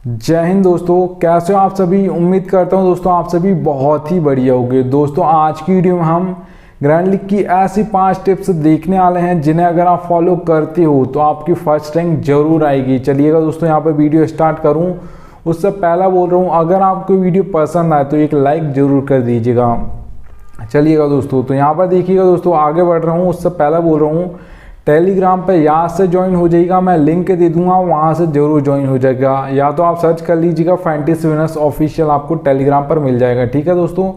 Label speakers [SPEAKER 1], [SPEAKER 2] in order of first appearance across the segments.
[SPEAKER 1] जय हिंद दोस्तों, कैसे हो आप सभी। उम्मीद करता हूं दोस्तों आप सभी बहुत ही बढ़िया होंगे। दोस्तों आज की वीडियो में हम ग्रैंड लीग की ऐसी 5 टिप्स देखने वाले हैं जिन्हें अगर आप फॉलो करते हो तो आपकी फर्स्ट रैंक जरूर आएगी। चलिएगा दोस्तों यहाँ पर वीडियो स्टार्ट करूँ उससे पहला बोल रहा हूँ, अगर आपको वीडियो पसंद आए तो एक लाइक जरूर कर दीजिएगा। चलिएगा दोस्तों, तो यहाँ पर देखिएगा दोस्तों, आगे बढ़ रहा हूँ उससे पहला बोल रहा हूँ, टेलीग्राम पे यहाँ से ज्वाइन हो जाइएगा, मैं लिंक दे दूंगा, वहाँ से जरूर ज्वाइन हो जाएगा। या तो आप सर्च कर लीजिएगा फैंटेसी विनर्स ऑफिशियल, आपको टेलीग्राम पर मिल जाएगा। ठीक है दोस्तों,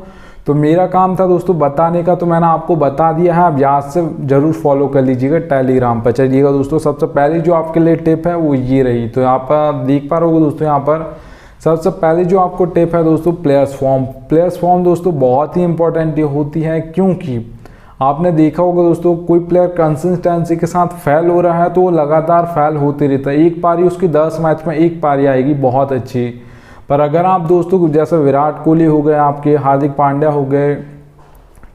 [SPEAKER 1] तो मेरा काम था दोस्तों बताने का, तो मैंने आपको बता दिया है। आप यहाँ से जरूर फॉलो कर लीजिएगा टेलीग्राम पर। चलिएगा दोस्तों, सबसे पहले जो आपके लिए टिप है वो ये रही। तो यहाँ पर देख पा रहे हो दोस्तों, यहाँ पर सबसे पहले जो आपको टिप है दोस्तों, प्लेयर्स फॉर्म। प्लेयर्स फॉर्म दोस्तों बहुत ही इंपॉर्टेंट होती है, क्योंकि आपने देखा होगा दोस्तों, कोई प्लेयर कंसिस्टेंसी के साथ फेल हो रहा है तो वो लगातार फेल होते रहता है। एक पारी उसकी 10 मैच में एक पारी आएगी बहुत अच्छी, पर अगर आप दोस्तों जैसे विराट कोहली हो गए, आपके हार्दिक पांड्या हो गए,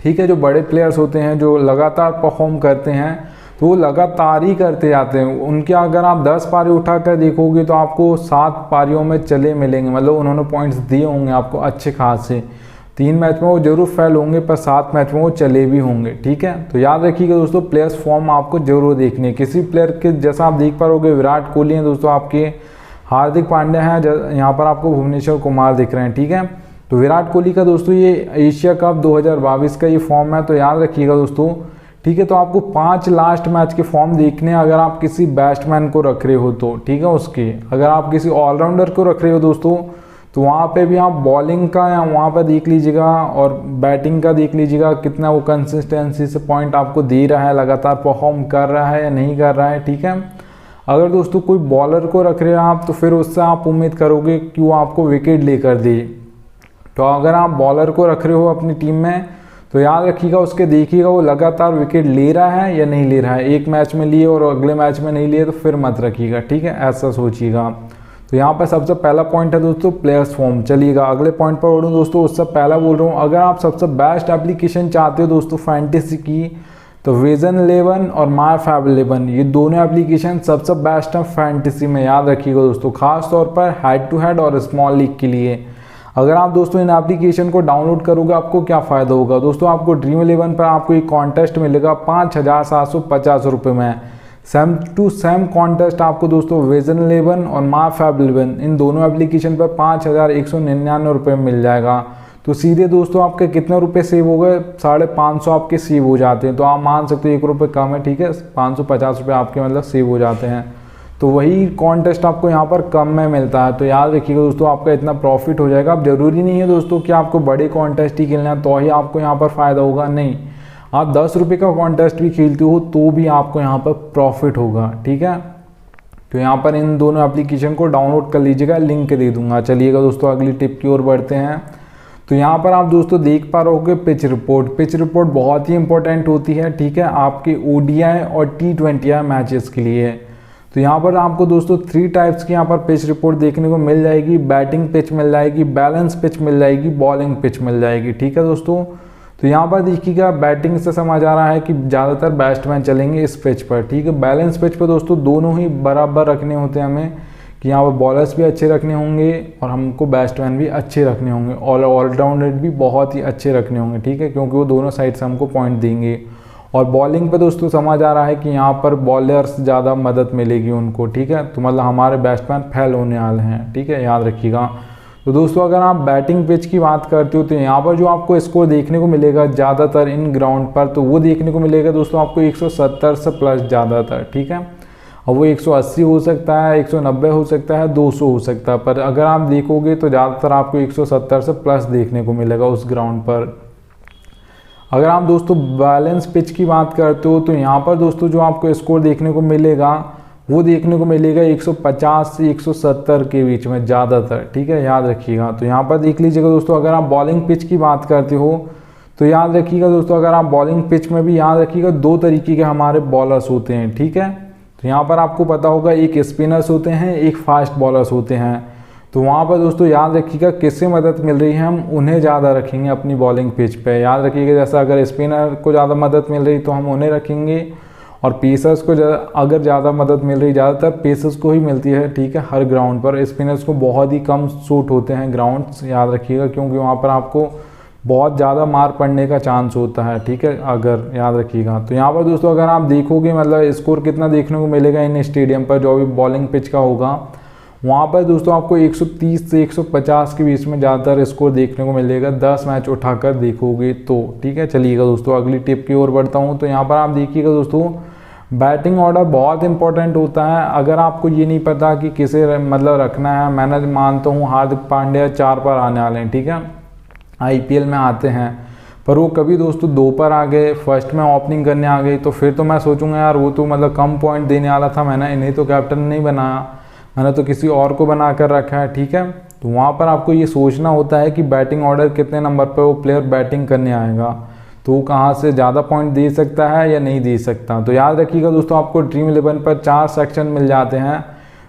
[SPEAKER 1] ठीक है, जो बड़े प्लेयर्स होते हैं जो लगातार परफॉर्म करते हैं तो वो लगातार ही करते जाते हैं। उनके अगर आप 10 पारी उठा कर देखोगे तो आपको 7 पारियों में चले मिलेंगे, मतलब उन्होंने पॉइंट्स दिए होंगे आपको अच्छे खासे। 3 मैच में वो जरूर फेल होंगे पर 7 मैच में वो चले भी होंगे। ठीक है, तो याद रखिएगा दोस्तों, प्लेयर्स फॉर्म आपको जरूर देखनी है। किसी प्लेयर के जैसा आप देख पा रहे होगे, विराट कोहली हैं दोस्तों, आपके हार्दिक पांड्या हैं, यहाँ पर आपको भुवनेश्वर कुमार दिख रहे हैं। ठीक है, तो विराट कोहली का दोस्तों ये एशिया कप 2022 का ये फॉर्म है, तो याद रखिएगा दोस्तों। ठीक है, तो आपको 5 लास्ट मैच के फॉर्म देखने, अगर आप किसी बैट्समैन को रख रहे हो तो। ठीक है, उसके अगर आप किसी ऑलराउंडर को रख रहे हो दोस्तों तो वहाँ पे भी आप बॉलिंग का या वहाँ पर देख लीजिएगा और बैटिंग का देख लीजिएगा, कितना वो कंसिस्टेंसी से पॉइंट आपको दे रहा है, लगातार परफॉर्म कर रहा है या नहीं कर रहा है। ठीक है, अगर दोस्तों कोई बॉलर को रख रहे हैं आप तो फिर उससे आप उम्मीद करोगे कि वो आपको विकेट लेकर दे। तो अगर आप बॉलर को रख रहे हो अपनी टीम में तो याद रखिएगा, उसके देखिएगा वो लगातार विकेट ले रहा है या नहीं ले रहा है। एक मैच में लिए और अगले मैच में नहीं लिए तो फिर मत रखिएगा। ठीक है, ऐसा सोचिएगा। तो यहाँ पर सबसे पहला पॉइंट है दोस्तों प्लेयर्स फॉर्म। चलिएगा अगले पॉइंट पर बढ़ूँ दोस्तों, उससे पहला बोल रहा हूँ, अगर आप सबसे बेस्ट एप्लीकेशन चाहते हो दोस्तों फैंटेसी की तो विजन 11 और माय फैब 11 ये दोनों एप्लीकेशन सबसे बेस्ट है फैंटेसी में। याद रखिएगा दोस्तों, खास तौर पर हेड टू हेड और स्मॉल लीग के लिए। अगर आप दोस्तों इन एप्लीकेशन को डाउनलोड करोगे आपको क्या फ़ायदा होगा दोस्तों, आपको ड्रीम 11 पर आपको एक कॉन्टेस्ट मिलेगा 5,750 रुपये में। सेम टू सेम कॉन्टेस्ट आपको दोस्तों विजन 11 और माय फैब 11 इन दोनों एप्लीकेशन पर 5,199 रुपये मिल जाएगा। तो सीधे दोस्तों आपके कितने रुपए सेव हो गए, 550 आपके सेव हो जाते हैं। तो आप मान सकते हो 1 रुपये कम है, ठीक है, 550 रुपये आपके मतलब सेव हो जाते हैं। तो वही कॉन्टेस्ट आपको यहाँ पर कम में मिलता है। तो याद रखिएगा दोस्तों, आपका इतना प्रॉफिट हो जाएगा। अब जरूरी नहीं है दोस्तों कि आपको बड़े कॉन्टेस्ट ही खेलना है तो ही आपको यहाँ पर फ़ायदा होगा, नहीं, आप 10 रुपये का कॉन्टेस्ट भी खेलते हो तो भी आपको यहाँ पर प्रॉफिट होगा। ठीक है, तो यहाँ पर इन दोनों एप्लीकेशन को डाउनलोड कर लीजिएगा, लिंक दे दूंगा। चलिएगा दोस्तों अगली टिप की ओर बढ़ते हैं। तो यहाँ पर आप दोस्तों देख पा रहे होगे पिच रिपोर्ट। पिच रिपोर्ट बहुत ही इंपॉर्टेंट होती है, ठीक है, आपके ODI और T20I मैचेस के लिए। तो यहाँ पर आपको दोस्तों 3 टाइप्स की यहाँ पर पिच रिपोर्ट देखने को मिल जाएगी। बैटिंग पिच मिल जाएगी, बैलेंस पिच मिल जाएगी, बॉलिंग पिच मिल जाएगी। ठीक है दोस्तों, तो यहाँ पर देखिएगा बैटिंग से समझ आ रहा है कि ज़्यादातर बैट्समैन चलेंगे इस पिच पर। ठीक है, बैलेंस पिच पर दोस्तों दोनों ही बराबर रखने होते हैं हमें, कि यहाँ पर बॉलर्स भी अच्छे रखने होंगे और हमको बैट्समैन भी अच्छे रखने होंगे और ऑलराउंडर भी बहुत ही अच्छे रखने होंगे। ठीक है, क्योंकि वो दोनों साइड से हमको पॉइंट देंगे। और बॉलिंग पे दोस्तों समझ आ रहा है कि यहाँ पर बॉलर्स ज़्यादा मदद मिलेगी उनको। ठीक है, तो मतलब हमारे बैट्समैन फेल होने वाले हैं। ठीक है, याद रखिएगा। तो दोस्तों अगर आप बैटिंग पिच की बात करते हो तो यहाँ पर जो आपको स्कोर देखने को मिलेगा ज़्यादातर इन ग्राउंड पर, तो वो देखने को मिलेगा दोस्तों आपको 170 से प्लस ज़्यादातर। ठीक है, और वो 180 हो सकता है, 190 हो सकता है, 200 हो सकता है, पर अगर आप देखोगे तो ज़्यादातर आपको 170 से प्लस देखने को मिलेगा उस ग्राउंड पर। अगर आप दोस्तों बैलेंस पिच की बात करते हो तो यहाँ पर दोस्तों जो आपको स्कोर देखने को मिलेगा वो देखने को मिलेगा 150 से 170 के बीच में ज़्यादातर। ठीक है, याद रखिएगा। तो यहाँ पर देख लीजिएगा दोस्तों, अगर आप बॉलिंग पिच की बात करते हो तो याद रखिएगा दोस्तों, अगर आप बॉलिंग पिच में भी याद रखिएगा 2 तरीके के हमारे बॉलर्स होते हैं। ठीक है, तो यहाँ पर आपको पता होगा एक स्पिनर्स होते हैं, एक फास्ट बॉलर्स होते हैं। तो वहाँ पर दोस्तों याद रखिएगा किससे मदद मिल रही है, हम उन्हें ज़्यादा रखेंगे अपनी बॉलिंग पिच पे। याद रखिएगा जैसा अगर स्पिनर को ज़्यादा मदद मिल रही तो हम उन्हें रखेंगे, और पेसर्स को अगर ज़्यादा मदद मिल रही, ज़्यादातर पेसर्स को ही मिलती है, ठीक है, हर ग्राउंड पर। स्पिनर्स को बहुत ही कम सूट होते हैं ग्राउंड्स, याद रखिएगा, क्योंकि वहाँ पर आपको बहुत ज़्यादा मार पड़ने का चांस होता है, ठीक है, अगर याद रखिएगा। तो यहाँ पर दोस्तों अगर आप देखोगे मतलब स्कोर कितना देखने को मिलेगा इन स्टेडियम पर, जो भी बॉलिंग पिच का होगा, वहाँ पर दोस्तों आपको 130 से 150 के बीच में ज़्यादातर स्कोर देखने को मिलेगा 10 मैच उठाकर देखोगे तो, ठीक है। चलिएगा दोस्तों अगली टिप की ओर बढ़ता हूँ। तो यहाँ पर आप देखिएगा दोस्तों, बैटिंग ऑर्डर बहुत इंपॉर्टेंट होता है। अगर आपको ये नहीं पता कि किसे मतलब रखना है, मैंने मानता हूँ हार्दिक पांड्या 4 पर आने वाले हैं, ठीक है, IPL में आते हैं, पर वो कभी दोस्तों 2 पर आ गए, फर्स्ट में ओपनिंग करने आ गई, तो फिर तो मैं सोचूंगा यार वो तो मतलब कम पॉइंट देने वाला था, मैंने इन्हें तो कैप्टन नहीं बनाया, मैंने तो किसी और को बना कर रखा है, ठीक है। तो वहाँ पर आपको ये सोचना होता है कि बैटिंग ऑर्डर कितने नंबर पर वो प्लेयर बैटिंग करने आएगा, तो वो कहाँ से ज़्यादा पॉइंट दे सकता है या नहीं दे सकता। तो याद रखिएगा दोस्तों, आपको ड्रीम 11 पर 4 सेक्शन मिल जाते हैं,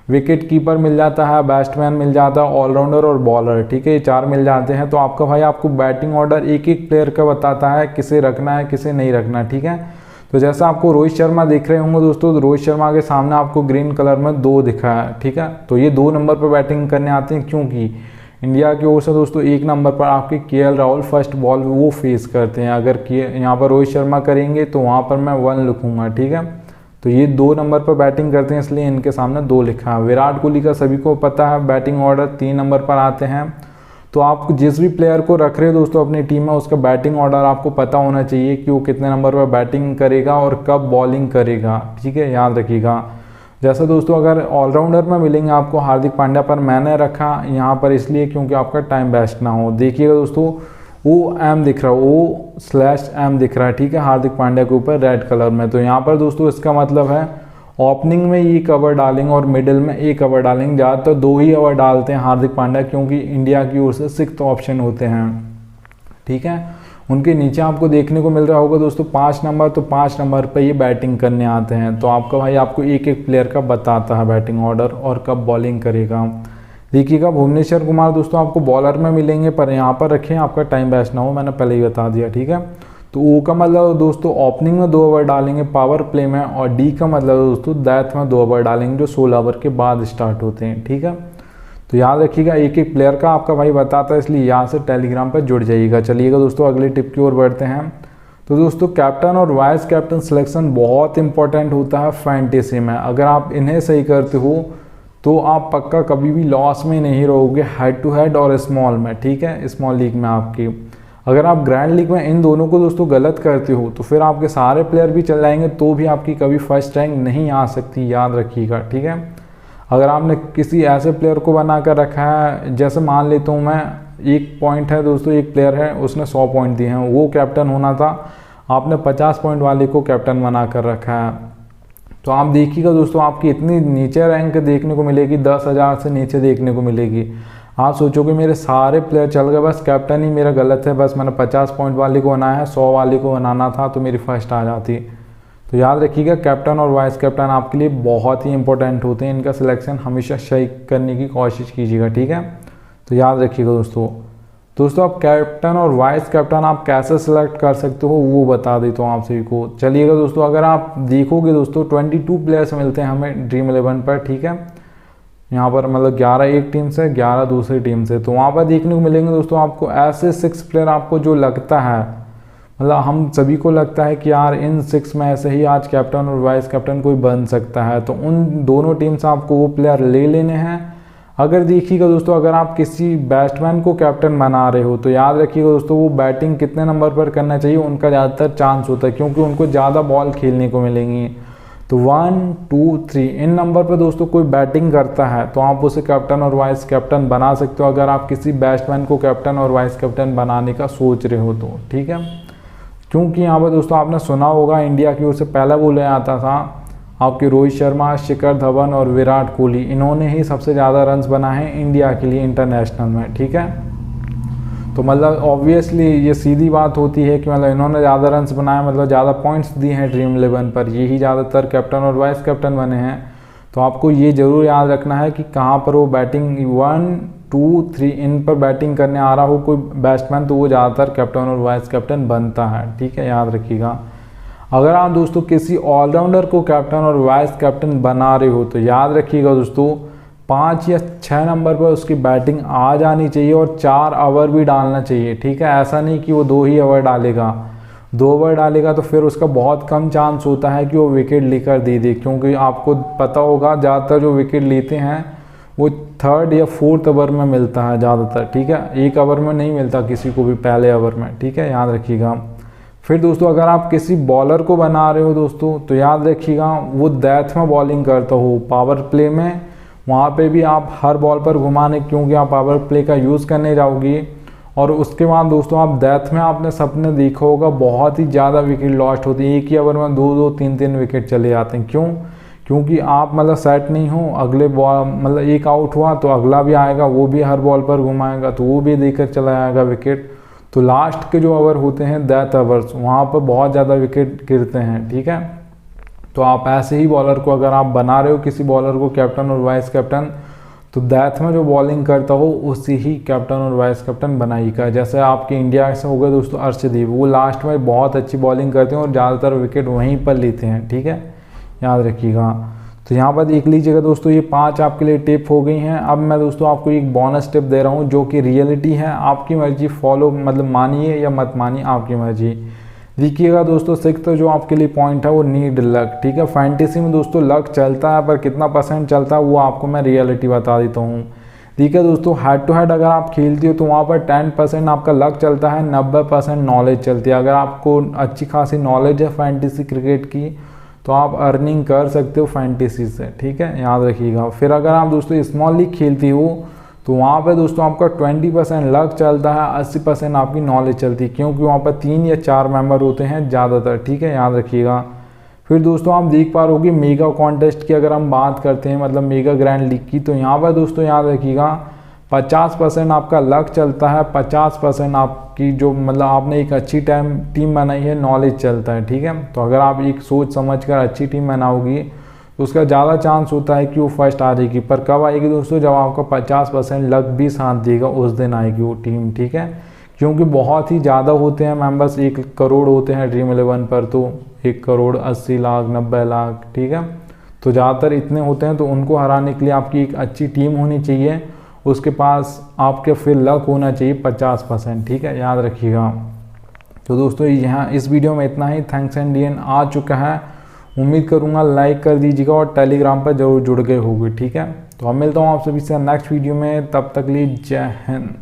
[SPEAKER 1] विकेट कीपर मिल जाता है, बैट्समैन मिल जाता है, ऑलराउंडर और बॉलर, ठीक है, ये 4 मिल जाते हैं। तो आपका भाई आपको बैटिंग ऑर्डर एक एक प्लेयर का बताता है, किसे रखना है किसे नहीं रखना, ठीक है। तो जैसा आपको रोहित शर्मा दिख रहे होंगे दोस्तों, तो रोहित शर्मा के सामने आपको ग्रीन कलर में 2 दिखा है, ठीक है, तो ये 2 नंबर पर बैटिंग करने आते हैं, क्योंकि इंडिया की ओर से दोस्तों 1 नंबर पर आपके KL राहुल फर्स्ट बॉल वो फेस करते हैं। अगर यहाँ पर रोहित शर्मा करेंगे तो वहाँ पर मैं 1 लिखूंगा, ठीक है। तो ये 2 नंबर पर बैटिंग करते हैं, इसलिए इनके सामने 2 लिखा है। विराट कोहली का सभी को पता है बैटिंग ऑर्डर 3 नंबर पर आते हैं। तो आप जिस भी प्लेयर को रख रहे हो दोस्तों अपनी टीम में, उसका बैटिंग ऑर्डर आपको पता होना चाहिए कि वो कितने नंबर पर बैटिंग करेगा और कब बॉलिंग करेगा, ठीक है, याद रखिएगा। जैसे दोस्तों अगर ऑलराउंडर में मिलेंगे आपको हार्दिक पांड्या, पर मैंने रखा यहाँ पर इसलिए क्योंकि आपका टाइम वेस्ट ना हो। देखिएगा दोस्तों OM दिख रहा है, O/M दिख रहा है, ठीक है, हार्दिक पांड्या के ऊपर रेड कलर में। तो यहाँ पर दोस्तों इसका मतलब है ओपनिंग में ये कवर डालेंगे और मिडिल में एक कवर डालेंगे, ज़्यादातर 2 ही ओवर डालते हैं हार्दिक पांड्या, क्योंकि इंडिया की ओर से 6th ऑप्शन होते हैं, ठीक है। उनके नीचे आपको देखने को मिल रहा होगा दोस्तों 5 नंबर, तो 5 नंबर पर ये बैटिंग करने आते हैं। तो आपका भाई आपको एक एक प्लेयर का बताता है बैटिंग ऑर्डर और कब बॉलिंग करेगा। देखिएगा भुवनेश्वर कुमार दोस्तों आपको बॉलर में मिलेंगे, पर यहाँ पर रखें आपका टाइम वेस्ट ना हो, मैंने पहले ही बता दिया, ठीक है। तो O का मतलब दोस्तों ओपनिंग में 2 ओवर डालेंगे पावर प्ले में, और D का मतलब दोस्तों डेथ में 2 ओवर डालेंगे, जो 16 ओवर के बाद स्टार्ट होते हैं, ठीक है। तो याद रखिएगा एक एक प्लेयर का आपका भाई बताता है, इसलिए यहाँ से टेलीग्राम पर जुड़ जाइएगा। चलिएगा दोस्तों अगली टिप की ओर बढ़ते हैं। तो दोस्तों कैप्टन और वाइस कैप्टन सिलेक्शन बहुत इंपॉर्टेंट होता है फैंटेसी में। अगर आप इन्हें सही करते हो तो आप पक्का कभी भी लॉस में नहीं रहोगे, हेड टू हेड और स्मॉल में, ठीक है, स्मॉल लीग में आपकी। अगर आप ग्रैंड लीग में इन दोनों को दोस्तों गलत करते हो तो फिर आपके सारे प्लेयर भी चल जाएंगे, तो भी आपकी कभी फर्स्ट रैंक नहीं आ सकती, याद रखिएगा, ठीक है। अगर आपने किसी ऐसे प्लेयर को बना कर रखा है, जैसे मान लेता हूँ मैं, 1 पॉइंट है दोस्तों, एक प्लेयर है उसने 100 पॉइंट दिए हैं, वो कैप्टन होना था, आपने 50 पॉइंट वाले को कैप्टन बना कर रखा है, तो आप देखिएगा दोस्तों आपकी इतनी नीचे रैंक देखने को मिलेगी, 10,000 से नीचे देखने को मिलेगी। आप सोचोगे मेरे सारे प्लेयर चल गए, बस कैप्टन ही मेरा गलत है, बस मैंने 50 पॉइंट वाले को बनाया है, 100 वाले को बनाना था तो मेरी फर्स्ट आ जाती। तो याद रखिएगा कैप्टन और वाइस कैप्टन आपके लिए बहुत ही इंपॉर्टेंट होते हैं, इनका सिलेक्शन हमेशा सही करने की कोशिश कीजिएगा, ठीक है। तो याद रखिएगा दोस्तों आप कैप्टन और वाइस कैप्टन आप कैसे सिलेक्ट कर सकते हो वो बता देता हूँ आप सभी को। चलिएगा दोस्तों अगर आप देखोगे दोस्तों 22 प्लेयर्स मिलते हैं हमें ड्रीम 11 पर, ठीक है। यहाँ पर मतलब 11 एक टीम से, 11 दूसरी टीम से, तो वहाँ पर देखने को मिलेंगे दोस्तों आपको ऐसे 6 प्लेयर आपको जो लगता है, मतलब हम सभी को लगता है कि यार इन 6 में ऐसे ही आज कैप्टन और वाइस कैप्टन कोई बन सकता है, तो उन दोनों टीम से आपको वो प्लेयर ले लेने हैं। अगर देखिएगा दोस्तों अगर आप किसी बैट्समैन को कैप्टन बना रहे हो तो याद रखिएगा दोस्तों वो बैटिंग कितने नंबर पर करना चाहिए, उनका ज़्यादातर चांस होता है, क्योंकि उनको ज़्यादा बॉल खेलने को मिलेंगी। तो 1, 2, 3 इन नंबर पर दोस्तों कोई बैटिंग करता है तो आप उसे कैप्टन और वाइस कैप्टन बना सकते हो, अगर आप किसी बैट्समैन को कैप्टन और वाइस कैप्टन बनाने का सोच रहे हो तो, ठीक है। क्योंकि यहाँ पर दोस्तों आपने सुना होगा इंडिया की ओर से पहला बोला जाता था आपके रोहित शर्मा, शिखर धवन और विराट कोहली, इन्होंने ही सबसे ज़्यादा रन्स बनाए हैं इंडिया के लिए इंटरनेशनल में, ठीक है। तो मतलब ऑब्वियसली ये सीधी बात होती है कि मतलब इन्होंने ज़्यादा रन्स बनाए, मतलब ज़्यादा पॉइंट्स दिए हैं ड्रीम 11 पर, यही ज़्यादातर कैप्टन और वाइस कैप्टन बने हैं। तो आपको ये ज़रूर याद रखना है कि कहाँ पर वो बैटिंग 1, 2, 3 इन पर बैटिंग करने आ रहा हो कोई बैट्समैन, तो वो ज़्यादातर कैप्टन और वाइस कैप्टन बनता है, ठीक है, याद रखिएगा। अगर आप दोस्तों किसी ऑलराउंडर को कैप्टन और वाइस कैप्टन बना रहे हो तो याद रखिएगा दोस्तों 5 या 6 नंबर पर उसकी बैटिंग आ जानी चाहिए और 4 ओवर भी डालना चाहिए, ठीक है। ऐसा नहीं कि वो 2 ही ओवर डालेगा, 2 ओवर डालेगा तो फिर उसका बहुत कम चांस होता है कि वो विकेट लेकर दे दे, क्योंकि आपको पता होगा ज़्यादातर जो विकेट लेते हैं वो 3rd या 4th ओवर में मिलता है ज़्यादातर, ठीक है। 1 ओवर में नहीं मिलता किसी को भी पहले ओवर में, ठीक है, याद रखिएगा। फिर दोस्तों अगर आप किसी बॉलर को बना रहे हो दोस्तों तो याद रखिएगा वो डेथ में बॉलिंग करता हो, पावर प्ले में वहाँ पे भी आप हर बॉल पर घुमाने, क्योंकि आप पावर प्ले का यूज़ करने जाओगे। और उसके बाद दोस्तों आप डेथ में आपने सबने देखा होगा बहुत ही ज़्यादा विकेट लॉस्ट होती है, एक ही ओवर में 2-2 3-3 विकेट चले जाते हैं। क्यों? क्योंकि आप मतलब सेट नहीं हो, अगले बॉल मतलब एक आउट हुआ तो अगला भी आएगा, वो भी हर बॉल पर घुमाएगा तो वो भी देकर चला जाएगा विकेट। तो लास्ट के जो ओवर होते हैं डेथ ओवर्स, वहाँ पर बहुत ज़्यादा विकेट गिरते हैं, ठीक है। तो आप ऐसे ही बॉलर को अगर आप बना रहे हो किसी बॉलर को कैप्टन और वाइस कैप्टन, तो डेथ में जो बॉलिंग करता हो उसी ही कैप्टन और वाइस कैप्टन बनाइएगा। जैसे आपके इंडिया से हो गए दोस्तों अर्शदीप, वो लास्ट में बहुत अच्छी बॉलिंग करते हैं और ज़्यादातर विकेट वहीं पर लेते हैं, ठीक है, याद रखिएगा। तो यहाँ पर देख लीजिएगा दोस्तों ये 5 आपके लिए टिप हो गई हैं। अब मैं दोस्तों आपको एक बोनस टिप दे रहा हूँ जो कि रियलिटी है, आपकी मर्जी, फॉलो मतलब मानिए या मत मानिए, आपकी मर्जी। देखिएगा दोस्तों 6th जो आपके लिए पॉइंट है वो नीड लक, ठीक है। फैंटेसी में दोस्तों लक चलता है पर कितना % चलता है वो आपको मैं रियलिटी बता देता हूँ। ठीक है दोस्तों, हेड टू हेड अगर आप खेलते हो तो वहाँ पर 10% आपका लक चलता है, 90% नॉलेज चलती है। अगर आपको अच्छी खासी नॉलेज है फैंटेसी क्रिकेट की तो आप अर्निंग कर सकते हो फैंटेसी से, ठीक है, याद रखिएगा। फिर अगर आप दोस्तों स्मॉल लीग खेलती हो तो वहाँ पे दोस्तों आपका 20% लक चलता है, 80% आपकी नॉलेज चलती है, क्योंकि वहाँ पर 3 या 4 मेंबर होते हैं ज़्यादातर, ठीक है, याद रखिएगा। फिर दोस्तों आप देख पा रहे हो मेगा कॉन्टेस्ट की अगर हम बात करते हैं मतलब मेगा ग्रैंड लीग की, तो यहाँ पर दोस्तों याद रखिएगा 50% आपका लक चलता है, 50% आपकी जो मतलब आपने एक अच्छी टीम बनाई है नॉलेज चलता है, ठीक है। तो अगर आप एक सोच समझ कर अच्छी टीम बनाओगी तो उसका ज़्यादा चांस होता है कि वो फर्स्ट आ जाएगी। पर कब आएगी दोस्तों? जब आपका 50% लक भी साथ देगा उस दिन आएगी वो टीम, ठीक है। क्योंकि बहुत ही ज़्यादा होते हैं मेंबर्स, 1 करोड़ होते हैं ड्रीम 11 पर, तो 1 करोड़ 80 लाख 90 लाख, ठीक है। तो ज़्यादातर इतने होते हैं, तो उनको हराने के लिए आपकी एक अच्छी टीम होनी चाहिए, उसके पास आपके फिर लक होना चाहिए 50%, ठीक है, याद रखिएगा। तो दोस्तों यहाँ इस वीडियो में इतना ही। थैंक्स एंड DN आ चुका है, उम्मीद करूँगा लाइक कर दीजिएगा और टेलीग्राम पर जरूर जुड़ गए होंगे, ठीक है। तो अब मिलता हूँ आप सभी से नेक्स्ट वीडियो में, तब तक लिए जय हिंद।